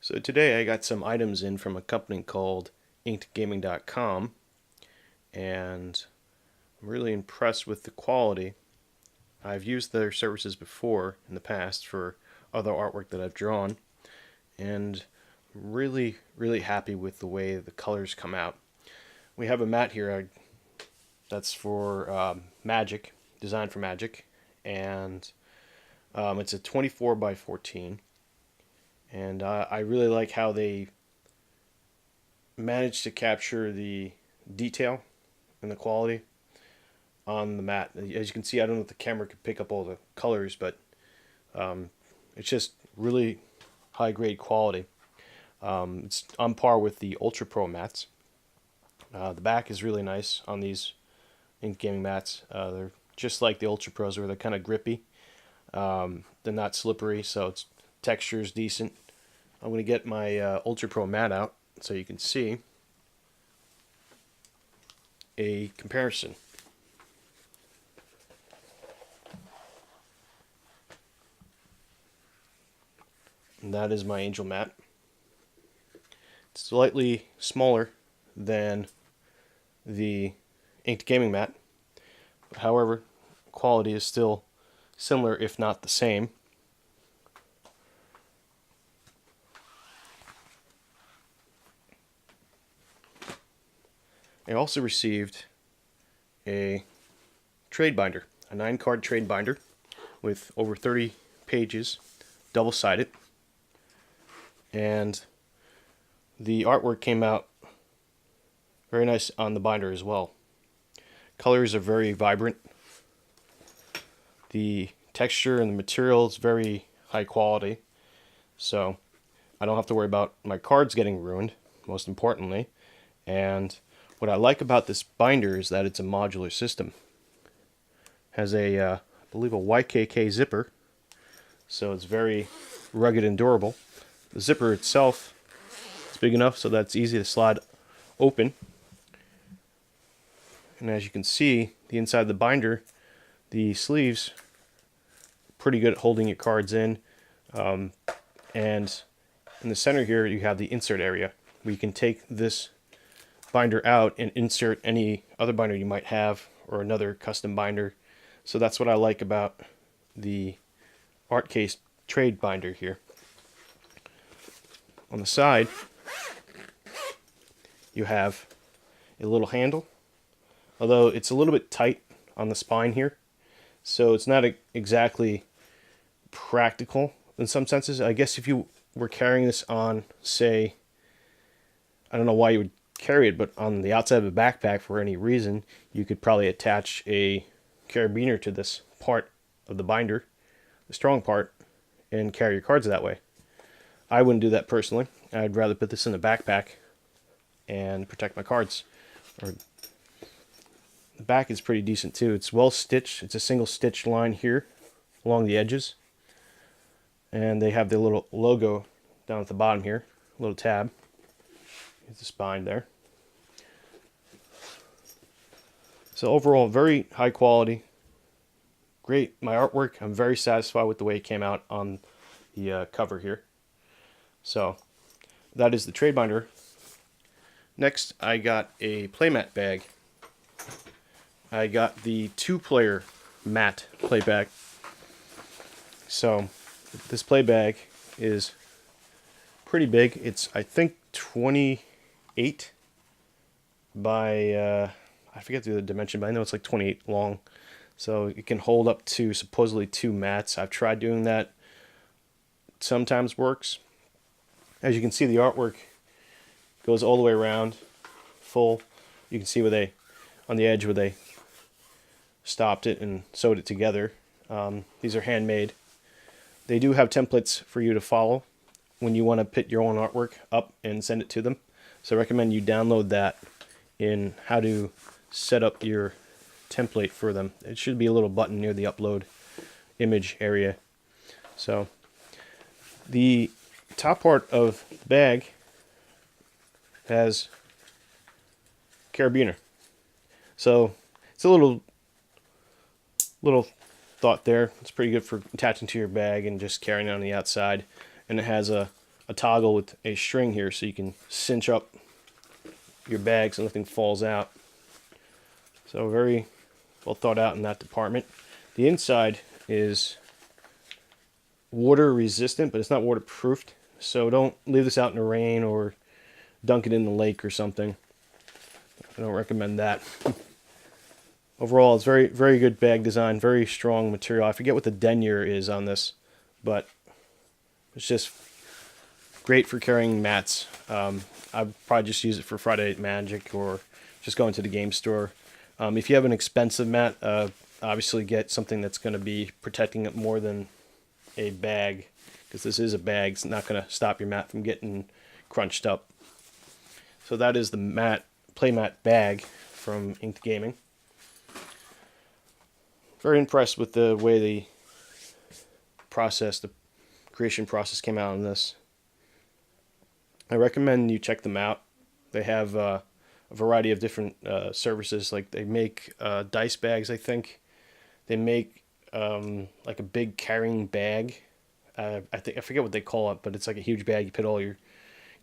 So today I got some items in from a company called inkedgaming.com, and I'm really impressed with the quality. I've used their services before in the past for other artwork that I've drawn, and I'm really happy with the way the colors come out. We have a mat here that's for Magic, designed for Magic, and it's a 24 by 14. And I really like how they managed to capture the detail and the quality on the mat. As you can see, I don't know if the camera could pick up all the colors, but it's just really high grade quality. It's on par with the Ultra Pro mats. The back is really nice on these ink gaming mats. They're just like the Ultra Pros, where they're kind of grippy. They're not slippery, so its texture is decent. I'm going to get my Ultra Pro mat out so you can see a comparison. And that is my Angel mat. It's slightly smaller than the inked gaming mat. However, quality is still similar, if not the same. I also received a trade binder, a 9-card trade binder with over 30 pages, double-sided. And the artwork came out very nice on the binder as well. Colors are very vibrant. The texture and the material is very high quality, so I don't have to worry about my cards getting ruined, most importantly. And what I like about this binder is that it's a modular system. Has a, I believe, a YKK zipper, so it's very rugged and durable. The zipper itself is big enough so that it's easy to slide open. And as you can see, the inside of the binder, the sleeves are pretty good at holding your cards in. And in the center here, you have the insert area where you can take this binder out and insert any other binder you might have, or another custom binder. So that's what I like about the art case trade binder here. On the side, you have a little handle, although it's a little bit tight on the spine here, so it's not exactly practical in some senses. I guess if you were carrying this on, say, I don't know why you would carry it, but on the outside of a backpack for any reason, you could probably attach a carabiner to this part of the binder, the strong part, and carry your cards that way. I wouldn't do that personally. I'd rather put this in a backpack and protect my cards. The back is pretty decent too. It's well stitched. It's a single stitch line here along the edges, and they have the little logo down at the bottom here, a little tab. Here's the spine there. So overall, very high quality, great. My artwork, I'm very satisfied with the way it came out on the cover here. So that is the trade binder. Next, I got a Playmat bag. I got the 2-player mat play bag. So this play bag is pretty big. It's, I think, 28 by I forget the dimension, but I know it's like 28 long. So it can hold up to supposedly 2 mats. I've tried doing that. It sometimes works. As you can see, the artwork goes all the way around, full. You can see where they, on the edge where they stopped it and sewed it together. These are handmade. They do have templates for you to follow when you want to put your own artwork up and send it to them. So I recommend you download that in how to set up your template for them. It should be a little button near the upload image area. So the top part of the bag has carabiner. So it's a little thought there. It's pretty good for attaching to your bag and just carrying it on the outside. And it has a a toggle with a string here so you can cinch up your bag so nothing falls out. So very well thought out in that department. The inside is water resistant, but it's not waterproofed. So don't leave this out in the rain or dunk it in the lake or something. I don't recommend that. Overall, it's very, very good bag design, very strong material. I forget what the denier is on this, but it's just great for carrying mats. I'd probably just use it for Friday Night Magic or just going to the game store. If you have an expensive mat, obviously get something that's going to be protecting it more than a bag, because this is a bag. It's not going to stop your mat from getting crunched up. So that is the Playmat bag from Inked Gaming. Very impressed with the way the creation process came out on this. I recommend you check them out. They have a variety of different services. Like they make dice bags, I think. They make like a big carrying bag. I forget what they call it, but it's like a huge bag. You put all your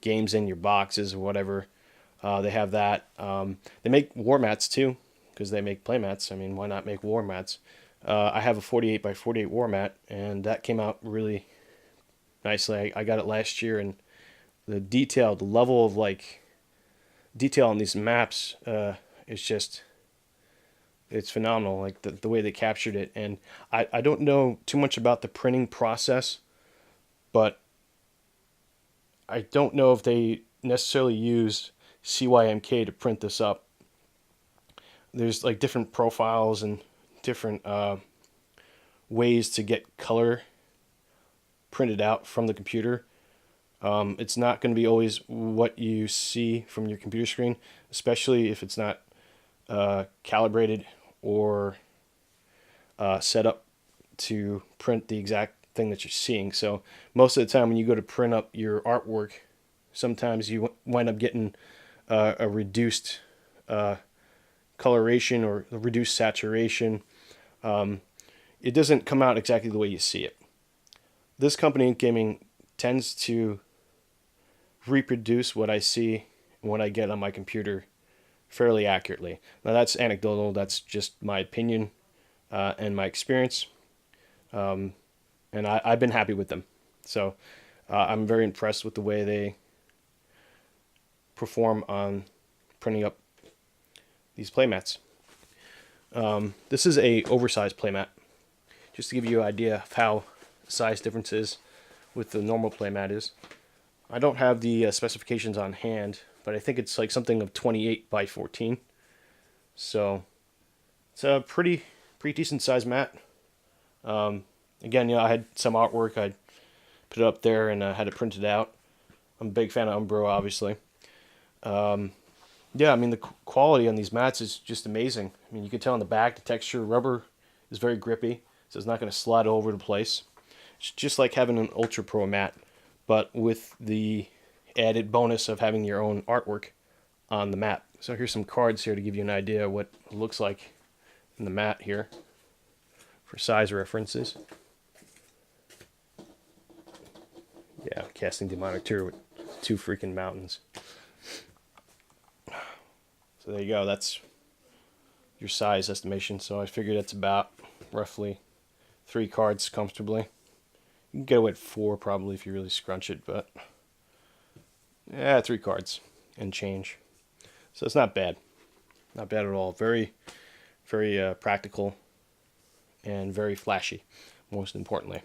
games in, your boxes or whatever. They have that. They make war mats too, because they make playmats. I mean, why not make war mats? I have a 48 by 48 war mat, and that came out really nicely. I got it last year, and the level of like detail on these maps is just, it's phenomenal. Like the way they captured it. And I don't know too much about the printing process, but I don't know if they necessarily use CYMK to print this up. There's like different profiles and different ways to get color printed out from the computer. It's not going to be always what you see from your computer screen, especially if it's not calibrated or set up to print the exact thing that you're seeing. So most of the time when you go to print up your artwork, sometimes you wind up getting a reduced coloration or a reduced saturation. It doesn't come out exactly the way you see it. This company, Inked Gaming, tends to reproduce what I see and what I get on my computer fairly accurately. Now that's anecdotal, that's just my opinion and my experience. And I've been happy with them. So I'm very impressed with the way they perform on printing up these playmats. This is a oversized playmat, just to give you an idea of how size differences with the normal playmat is. I don't have the specifications on hand, but I think it's like something of 28 by 14. So it's a pretty decent sized mat. Again, I had some artwork. I put it up there and had it printed out. I'm a big fan of Umbro, obviously. Yeah, I mean, the quality on these mats is just amazing. I mean, you can tell on the back, the texture, rubber is very grippy, so it's not going to slide all over the place. It's just like having an Ultra Pro mat, but with the added bonus of having your own artwork on the mat. So here's some cards here to give you an idea of what it looks like in the mat here for size references. Yeah, casting demonic tear with 2 freaking mountains. So there you go, that's your size estimation. So I figured that's about roughly 3 cards comfortably. You can get away with 4 probably if you really scrunch it, but yeah, 3 cards and change. So it's not bad. Not bad at all. Very, very practical and very flashy, most importantly.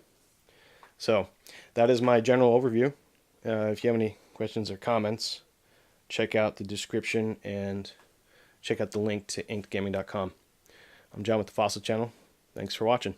So that is my general overview. If you have any questions or comments, check out the description and check out the link to inkedgaming.com. I'm John with the Fossil Channel. Thanks for watching.